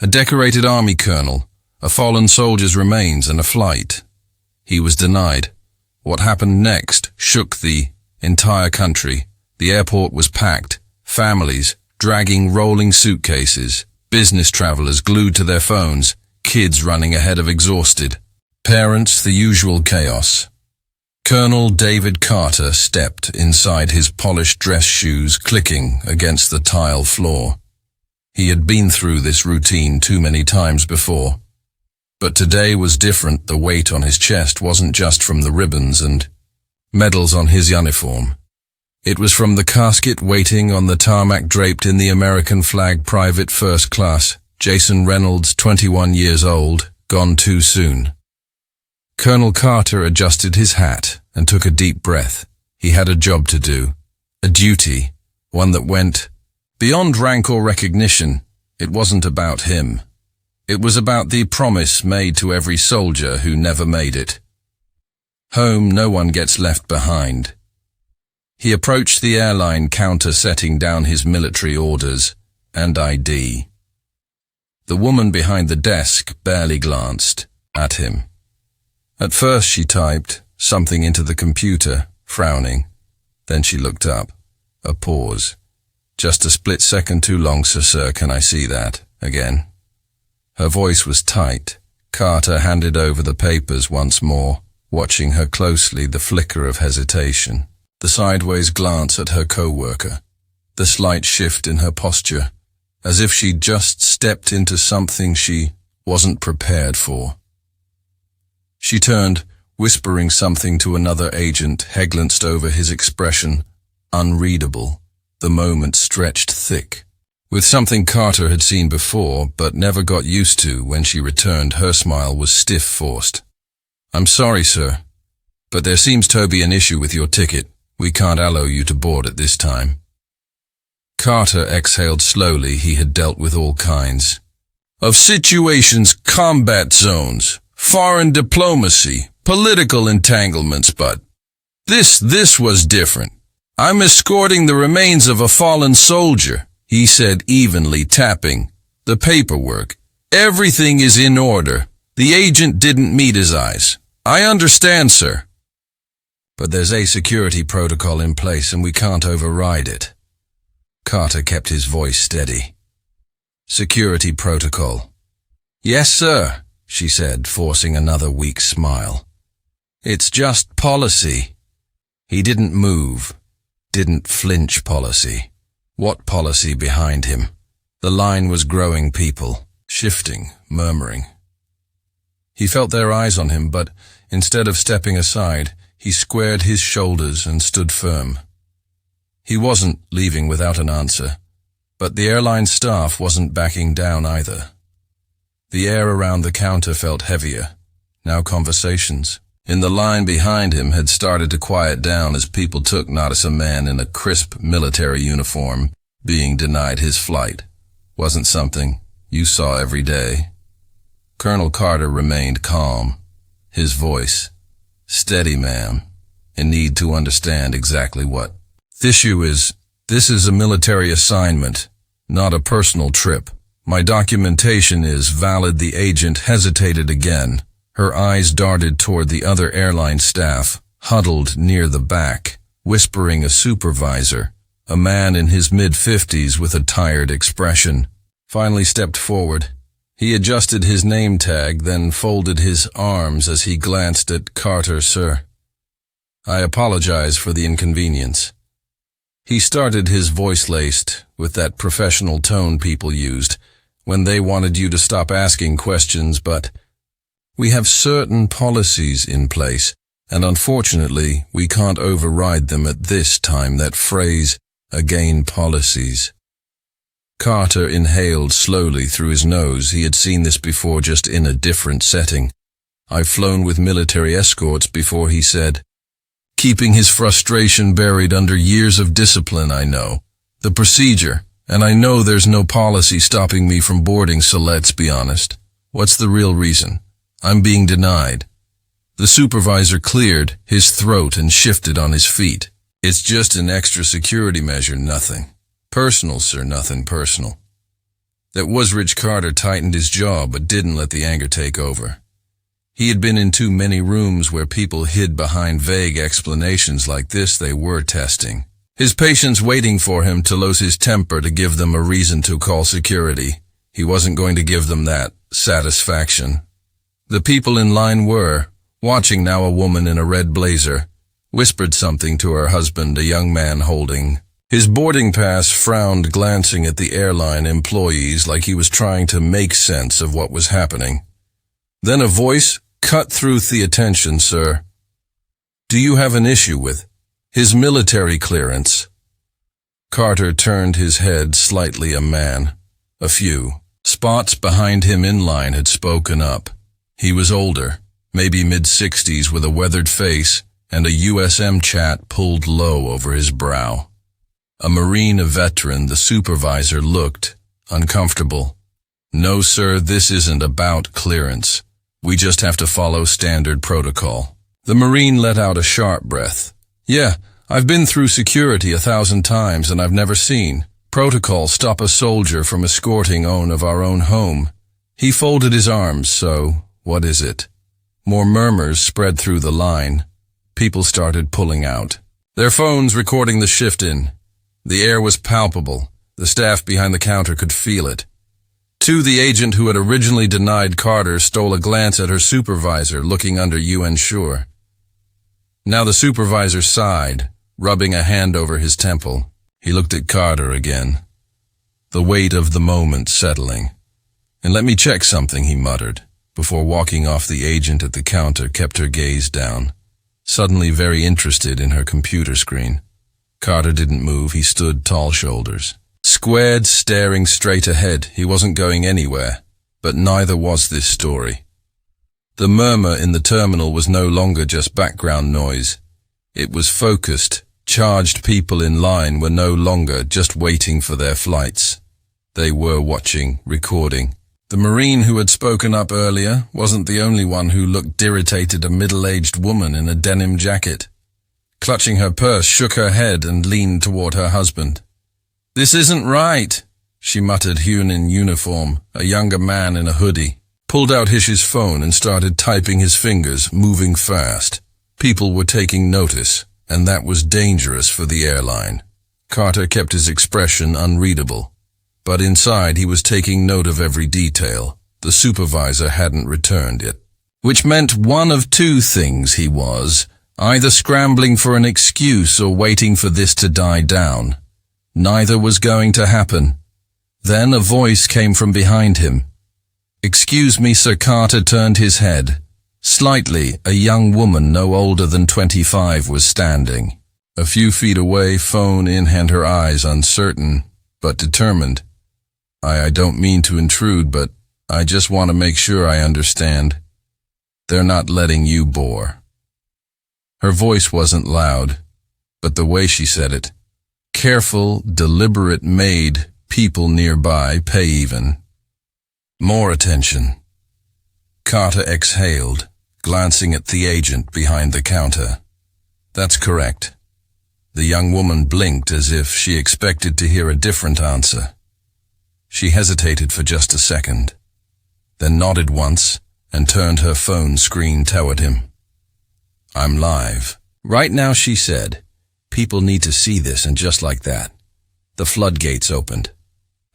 A decorated army colonel, a fallen soldier's remains, and a flight. He was denied. What happened next shook the entire country. The airport was packed, families dragging rolling suitcases, business travelers glued to their phones, kids running ahead of exhausted, parents, the usual chaos. Colonel David Carter stepped inside his polished dress shoes, clicking against the tile floor. He had been through this routine too many times before. But today was different. The weight on his chest wasn't just from the ribbons and medals on his uniform. It was from the casket waiting on the tarmac draped in the American flag, Private First Class, Jason Reynolds, 21 years old, gone too soon. Colonel Carter adjusted his hat and took a deep breath. He had a job to do, a duty, one that went beyond rank or recognition. It wasn't about him. It was about the promise made to every soldier who never made it. Home, no one gets left behind. He approached the airline counter, setting down his military orders and ID. The woman behind the desk barely glanced at him. At first she typed something into the computer, frowning. Then she looked up. A pause. Just a split second too long, sir, can I see that again? Her voice was tight. Carter handed over the papers once more, watching her closely, the flicker of hesitation, the sideways glance at her co-worker, the slight shift in her posture, as if she'd just stepped into something she wasn't prepared for. She turned, whispering something to another agent. He glanced over his expression, unreadable. The moment stretched thick, with something Carter had seen before but never got used to. When she returned, her smile was stiff, forced. "I'm sorry, sir, but there seems to be an issue with your ticket. We can't allow you to board at this time." Carter exhaled slowly. He had dealt with all kinds of situations, combat zones, foreign diplomacy, political entanglements, but this was different. "I'm escorting the remains of a fallen soldier," he said evenly, tapping the paperwork. "Everything is in order." The agent didn't meet his eyes. "I understand, sir. But there's a security protocol in place and we can't override it." Carter kept his voice steady. "Security protocol." "Yes, sir," she said, forcing another weak smile. "It's just policy." He didn't move. Didn't flinch. Policy. What policy behind him? The line was growing, people, shifting, murmuring. He felt their eyes on him, but instead of stepping aside, he squared his shoulders and stood firm. He wasn't leaving without an answer, but the airline staff wasn't backing down either. The air around the counter felt heavier. Now conversations in the line behind him had started to quiet down as people took notice. A man in a crisp military uniform being denied his flight wasn't something you saw every day. Colonel Carter remained calm, his voice steady. "Ma'am, in need to understand exactly what the issue is. This is a military assignment, not a personal trip. My documentation is valid." The agent hesitated again. Her eyes darted toward the other airline staff, huddled near the back, whispering. A supervisor, a man in his mid-50s with a tired expression, finally stepped forward. He adjusted his name tag, then folded his arms as he glanced at Carter. "Sir, I apologize for the inconvenience." He started, his voice laced with that professional tone people used when they wanted you to stop asking questions. "But we have certain policies in place, and unfortunately, we can't override them at this time." That phrase, again, policies. Carter inhaled slowly through his nose. He had seen this before, just in a different setting. "I've flown with military escorts before," he said, keeping his frustration buried under years of discipline. "I know the procedure, and I know there's no policy stopping me from boarding, so let's be honest. What's the real reason? I'm being denied." The supervisor cleared his throat and shifted on his feet. "It's just an extra security measure, nothing personal, sir, nothing personal." That was Rich. Carter tightened his jaw but didn't let the anger take over. He had been in too many rooms where people hid behind vague explanations like this they were testing. His patients waiting for him to lose his temper to give them a reason to call security. He wasn't going to give them that satisfaction. The people in line were, watching now. A woman in a red blazer whispered something to her husband, a young man holding his boarding pass frowned, glancing at the airline employees like he was trying to make sense of what was happening. Then a voice cut through the attention. "Sir, do you have an issue with his military clearance?" Carter turned his head slightly. A man, a few spots behind him in line, had spoken up. He was older, maybe mid-60s, with a weathered face and a USM chat pulled low over his brow. A Marine, a veteran. The supervisor looked uncomfortable. "No, sir, this isn't about clearance. We just have to follow standard protocol." The Marine let out a sharp breath. "Yeah, I've been through security 1,000 times and I've never seen protocol stop a soldier from escorting of our own home." He folded his arms. "So, what is it?" More murmurs spread through the line. People started pulling out, their phones recording the shift-in. The air was palpable. The staff behind the counter could feel it. The agent who had originally denied Carter stole a glance at her supervisor, looking under UN Sure. Now the supervisor sighed, rubbing a hand over his temple. He looked at Carter again, the weight of the moment settling. "And let me check something," he muttered, before walking off. The agent at the counter kept her gaze down, suddenly very interested in her computer screen. Carter didn't move. He stood tall shoulders, squared, staring straight ahead. He wasn't going anywhere, but neither was this story. The murmur in the terminal was no longer just background noise. It was focused, charged. People in line were no longer just waiting for their flights. They were watching, recording. The Marine who had spoken up earlier wasn't the only one who looked irritated. A middle-aged woman in a denim jacket, clutching her purse, shook her head and leaned toward her husband. "This isn't right," she muttered. Hewn in uniform, a younger man in a hoodie, pulled out his phone and started typing, his fingers moving fast. People were taking notice, and that was dangerous for the airline. Carter kept his expression unreadable, but inside he was taking note of every detail. The supervisor hadn't returned yet, which meant one of two things. He was either scrambling for an excuse or waiting for this to die down. Neither was going to happen. Then a voice came from behind him. "Excuse me, sir." Carter turned his head. Slightly, a young woman no older than 25 was standing a few feet away, phone in hand, her eyes uncertain but determined. I don't mean to intrude, but I just want to make sure I understand. They're not letting you bore." Her voice wasn't loud, but the way she said it, careful, deliberate, made people nearby pay even more attention. Carter exhaled, glancing at the agent behind the counter. "That's correct." The young woman blinked as if she expected to hear a different answer. She hesitated for just a second, then nodded once and turned her phone screen toward him. "I'm live right now," she said. "People need to see this," and just like that, the floodgates opened.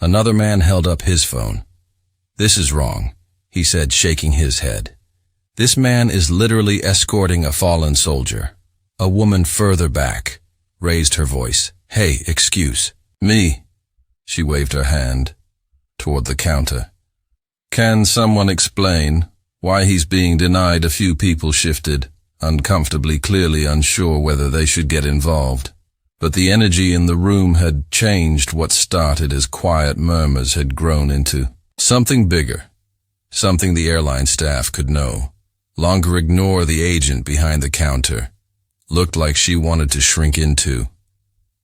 Another man held up his phone. "This is wrong," he said, shaking his head. "This man is literally escorting a fallen soldier." A woman further back raised her voice. "Hey, excuse me." She waved her hand toward the counter. "Can someone explain why he's being denied?" A few people shifted, uncomfortably, clearly unsure whether they should get involved. But the energy in the room had changed. What started as quiet murmurs had grown into something bigger, something the airline staff could no longer ignore. The agent behind the counter looked like she wanted to shrink into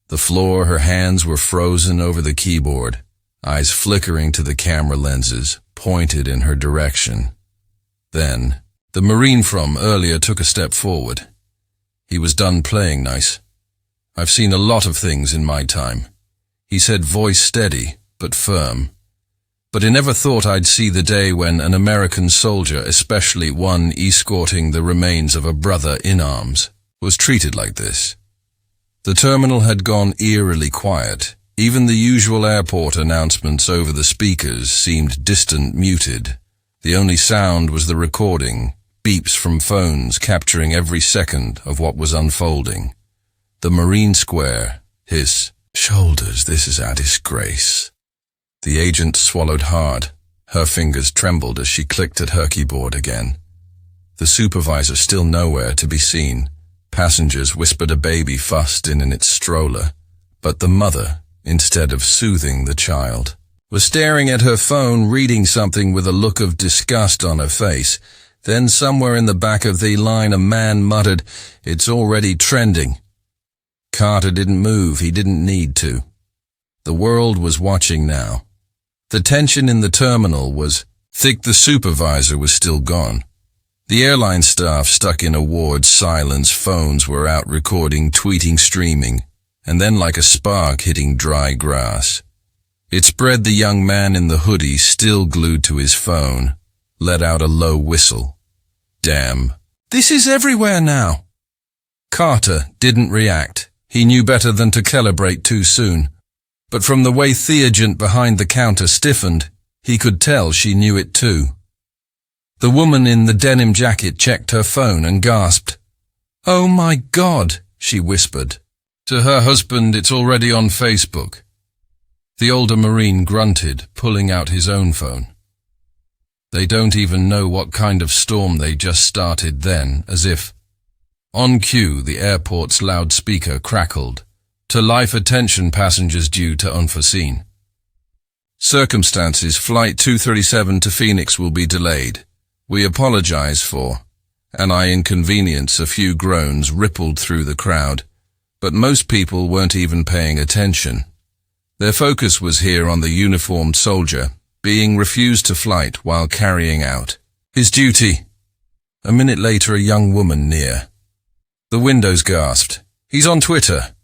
the floor. Her hands were frozen over the keyboard, eyes flickering to the camera lenses pointed in her direction. Then the Marine from earlier took a step forward. He was done playing nice. "I've seen a lot of things in my time," he said, voice steady but firm. but he never thought I'd see the day when an American soldier, especially one escorting the remains of a brother in arms, was treated like this. The terminal had gone eerily quiet. Even the usual airport announcements over the speakers seemed distant, muted. The only sound was the recording, beeps from phones capturing every second of what was unfolding. The Marine Square, his shoulders, this is a disgrace. The agent swallowed hard. Her fingers trembled as she clicked at her keyboard again. The supervisor still nowhere to be seen. Passengers whispered a baby fussed in its stroller, but the mother, instead of soothing the child, was staring at her phone, reading something with a look of disgust on her face. Then somewhere in the back of the line a man muttered, "It's already trending." Carter didn't move. He didn't need to. The world was watching now. The tension in the terminal was thick. The supervisor was still gone. The airline staff stuck in a ward silence. Phones were out recording, tweeting, streaming, and then like a spark hitting dry grass. It spread. The young man in the hoodie, still glued to his phone, let out a low whistle. Damn. This is everywhere now. Carter didn't react. He knew better than to celebrate too soon. But from the way the agent behind the counter stiffened, he could tell she knew it too. The woman in the denim jacket checked her phone and gasped. "Oh my God," she whispered. To her husband, "It's already on Facebook." The older Marine grunted, pulling out his own phone. They don't even know what kind of storm they just started then, as if. On cue, the airport's loudspeaker crackled. To life attention, passengers due to unforeseen circumstances, Flight 237 to Phoenix will be delayed. We apologize for, and I inconvenience. A few groans rippled through the crowd, but most people weren't even paying attention. Their focus was here on the uniformed soldier, being refused to flight while carrying out his duty. A minute later, a young woman near the windows gasped, "He's on Twitter."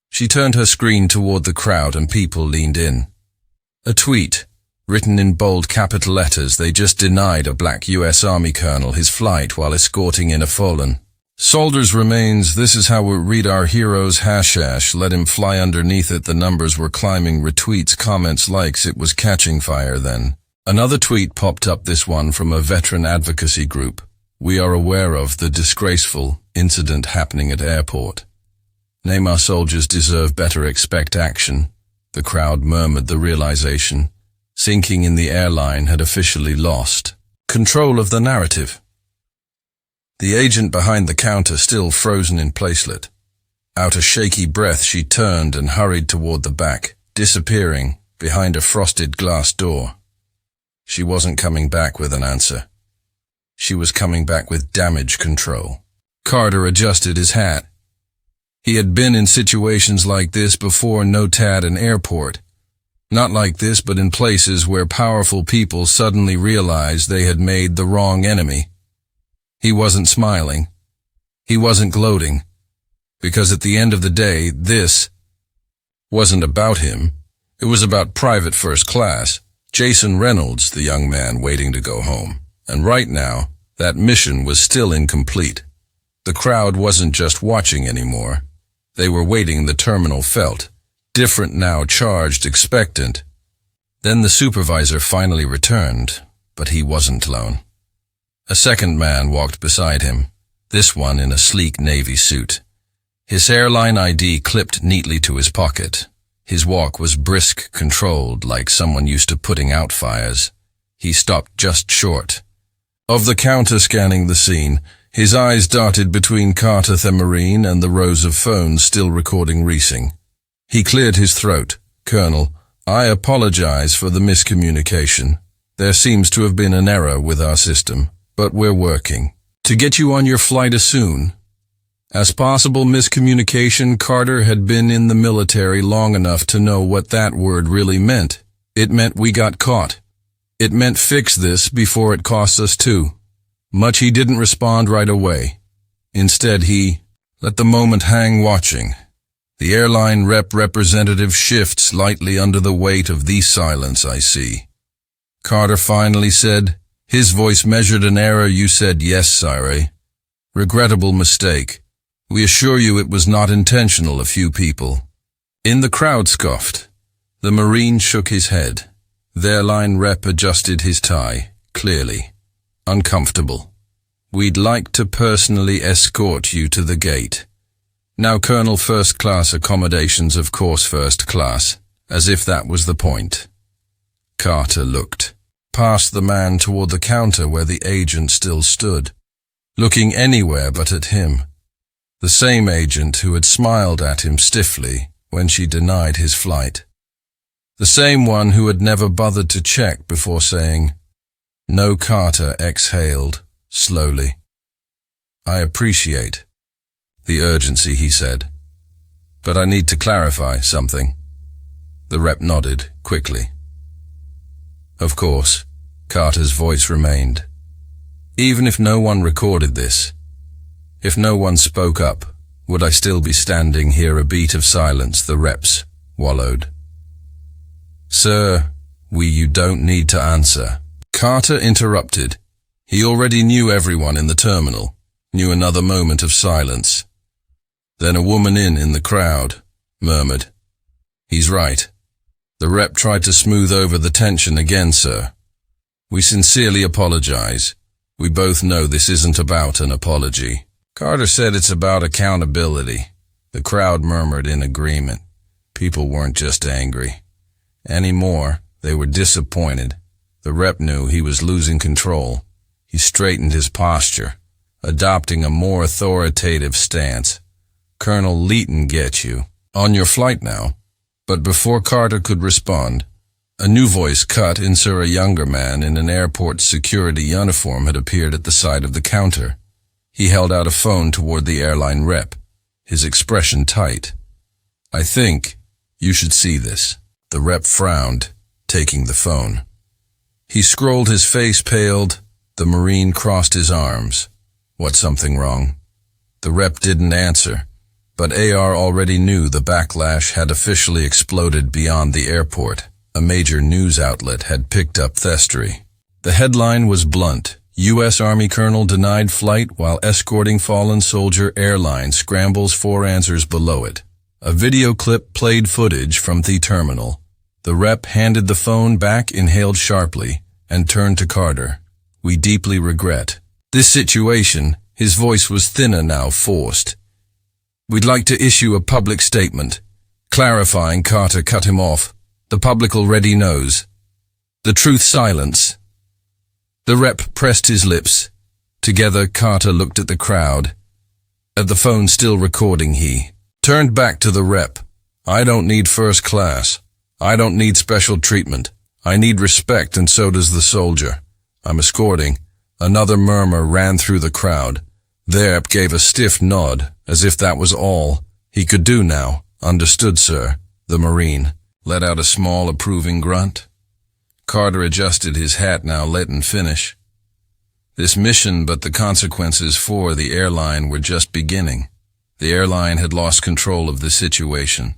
She turned her screen toward the crowd and people leaned in. A tweet, written in bold capital letters. They just denied a black U.S. Army colonel his flight while escorting in a fallen soldier's remains. This is how we read our heroes. # let him fly underneath it. The numbers were climbing. Retweets, comments, likes. It was catching fire then. Another tweet popped up, this one from a veteran advocacy group. "We are aware of the disgraceful incident happening at airport. Name our soldiers deserve better. Expect action." The crowd murmured the realization. Sinking in the airline had officially lost control of the narrative. The agent behind the counter still frozen in placelet. Out a shaky breath, she turned and hurried toward the back, disappearing behind a frosted glass door. She wasn't coming back with an answer. She was coming back with damage control. Carter adjusted his hat. He had been in situations like this before, not at an airport. Not like this, but in places where powerful people suddenly realized they had made the wrong enemy. He wasn't smiling. He wasn't gloating. Because at the end of the day, this wasn't about him. It was about Private First Class, Jason Reynolds, the young man waiting to go home. And right now, that mission was still incomplete. The crowd wasn't just watching anymore. They were waiting. The terminal felt different now, charged, expectant. Then the supervisor finally returned, but he wasn't alone. A second man walked beside him, this one in a sleek navy suit. His airline ID clipped neatly to his pocket. His walk was brisk, controlled, like someone used to putting out fires. He stopped just short of the counter, scanning the scene. His eyes darted between Carter the Marine and the rows of phones still recording racing. He cleared his throat. "Colonel, I apologize for the miscommunication. There seems to have been an error with our system, but we're working to get you on your flight as soon as possible." Miscommunication. Carter had been in the military long enough to know what that word really meant. It meant we got caught. It meant fix this before it costs us too much. He didn't respond right away. Instead, he let the moment hang, watching. The airline representative shifts lightly under the weight of the silence. "I see. Carter finally said. His voice measured an error. You said yes, sire. Regrettable mistake. We assure you it was not intentional. A few people in the crowd scoffed. The Marine shook his head. The airline rep adjusted his tie, clearly uncomfortable. We'd like to personally escort you to the gate. Now, Colonel, first class accommodations, of course, first class, as if that was the point. Carter looked past the man toward the counter where the agent still stood, looking anywhere but at him. The same agent who had smiled at him stiffly when she denied his flight. The same one who had never bothered to check before saying no. Carter exhaled slowly. I appreciate the urgency, he said, but I need to clarify something. The rep nodded quickly. Of course, Carter's voice remained. Even if no one recorded this, if no one spoke up, would I still be standing here? A beat of silence. The reps wallowed. Sir, you don't need to answer. Carter interrupted. He already knew everyone in the terminal, knew another moment of silence. Then a woman in the crowd murmured, He's right. The rep tried to smooth over the tension again, sir. We sincerely apologize. We both know this isn't about an apology. Carter said it's about accountability. The crowd murmured in agreement. People weren't just angry anymore. They were disappointed. The rep knew he was losing control. He straightened his posture, adopting a more authoritative stance. Colonel Leighton, get you on your flight now. But before Carter could respond, a new voice cut in. Sir, a younger man in an airport security uniform had appeared at the side of the counter. He held out a phone toward the airline rep, his expression tight. I think you should see this. The rep frowned, taking the phone. He scrolled, his face paled. The Marine crossed his arms. What, something wrong? The rep didn't answer, but AR already knew the backlash had officially exploded beyond the airport. A major news outlet had picked up the story. The headline was blunt. U.S. Army colonel denied flight while escorting fallen soldier. Airline scrambles for answers. Below it, a video clip played footage from the terminal. The rep handed the phone back, inhaled sharply, and turned to Carter. We deeply regret this situation. His voice was thinner now, forced. We'd like to issue a public statement, clarifying. Carter cut him off. The public already knows the truth. Silence. The rep pressed his lips together. Carter looked at the crowd. At the phone still recording, he turned back to the rep. I don't need first class. I don't need special treatment. I need respect, and so does the soldier I'm escorting. Another murmur ran through the crowd. The rep gave a stiff nod, as if that was all he could do now. Understood, sir. The Marine let out a small approving grunt. Carter adjusted his hat. Now let him finish this mission, but the consequences for the airline were just beginning. The airline had lost control of the situation.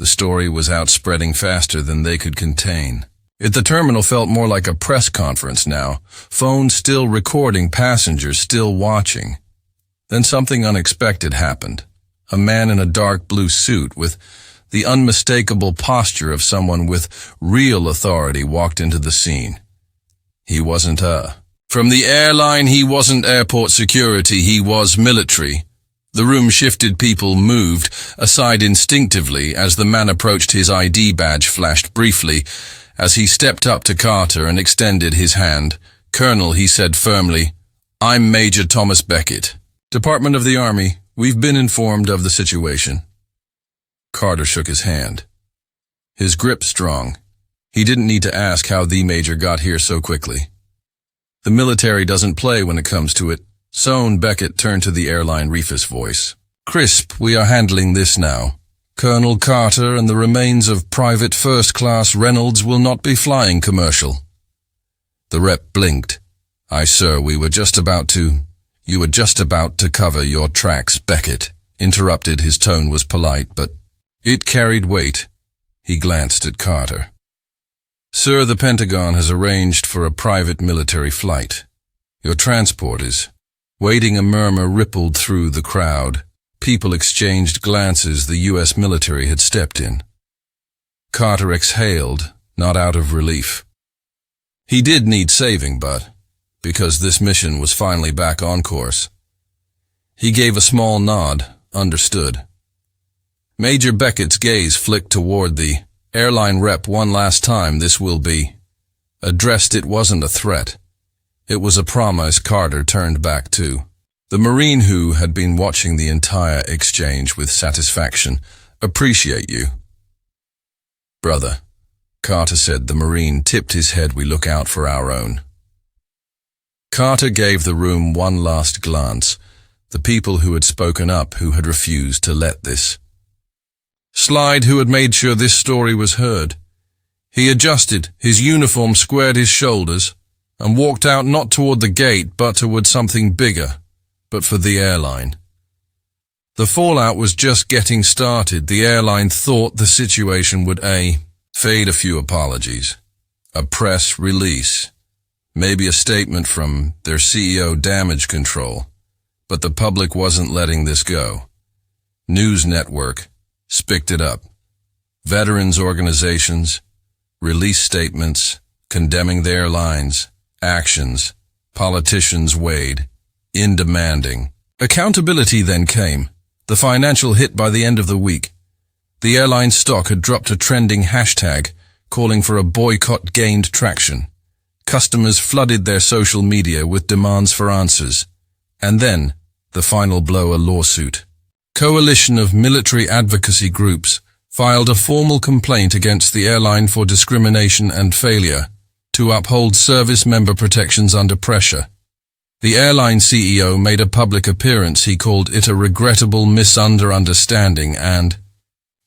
The story was out, spreading faster than they could contain. The terminal felt more like a press conference now. Phones still recording, passengers still watching. Then something unexpected happened. A man in a dark blue suit with the unmistakable posture of someone with real authority walked into the scene. He wasn't from the airline, he wasn't airport security, he was military. The room shifted, people moved aside instinctively as the man approached. His ID badge flashed briefly as he stepped up to Carter and extended his hand. Colonel, he said firmly, I'm Major Thomas Beckett, Department of the Army. We've been informed of the situation. Carter shook his hand, his grip strong. He didn't need to ask how the major got here so quickly. The military doesn't play when it comes to it. Soon Beckett turned to the airline reefus voice. Crisp, we are handling this now. Colonel Carter and the remains of Private First Class Reynolds will not be flying commercial. The rep blinked. Aye, sir, you were just about to cover your tracks. Beckett interrupted. His tone was polite, but it carried weight. He glanced at Carter. Sir, the Pentagon has arranged for a private military flight. Your transport is waiting. A murmur rippled through the crowd. People exchanged glances. The U.S. military had stepped in. Carter exhaled, not out of relief. He did need saving, but because this mission was finally back on course. He gave a small nod, understood. Major Beckett's gaze flicked toward the airline rep one last time. This will be addressed. It wasn't a threat. It was a promise. Carter turned back to the Marine, who had been watching the entire exchange with satisfaction. Appreciate you, brother, Carter said. The Marine tipped his head. We look out for our own. Carter gave the room one last glance. The people who had spoken up, who had refused to let this slide, who had made sure this story was heard. He adjusted his uniform, squared his shoulders, and walked out, not toward the gate, but toward something bigger, but for the airline. The fallout was just getting started. The airline thought the situation would fade. A few apologies, a press release, maybe a statement from their CEO, damage control. But the public wasn't letting this go. News network picked it up. Veterans organizations released statements condemning the airline's actions. Politicians weighed in demanding accountability. Then came the financial hit. By the end of the week, the airline stock had dropped. A trending hashtag calling for a boycott gained traction. Customers flooded their social media with demands for answers. And then, the final blow, a lawsuit. Coalition of military advocacy groups filed a formal complaint against the airline for discrimination and failure to uphold service member protections under pressure. The airline CEO made a public appearance. He called it a regrettable misunderstanding and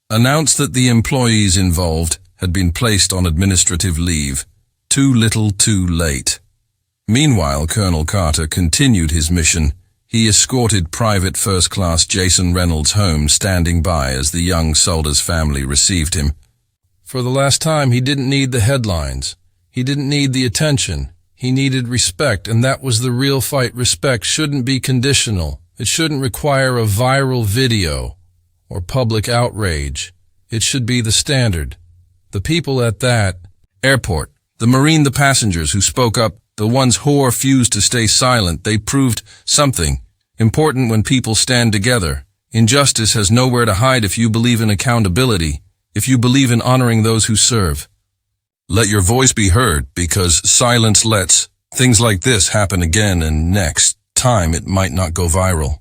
announced that the employees involved had been placed on administrative leave. Too little, too late. Meanwhile, Colonel Carter continued his mission. He escorted Private First Class Jason Reynolds home, standing by as the young soldier's family received him. For the last time, he didn't need the headlines. He didn't need the attention. He needed respect, and that was the real fight. Respect shouldn't be conditional. It shouldn't require a viral video or public outrage. It should be the standard. The people at that airport, the Marine, the passengers who spoke up, the ones who refused to stay silent, they proved something important. When people stand together, injustice has nowhere to hide. If you believe in accountability, if you believe in honoring those who serve, let your voice be heard, because silence lets things like this happen again, and next time it might not go viral.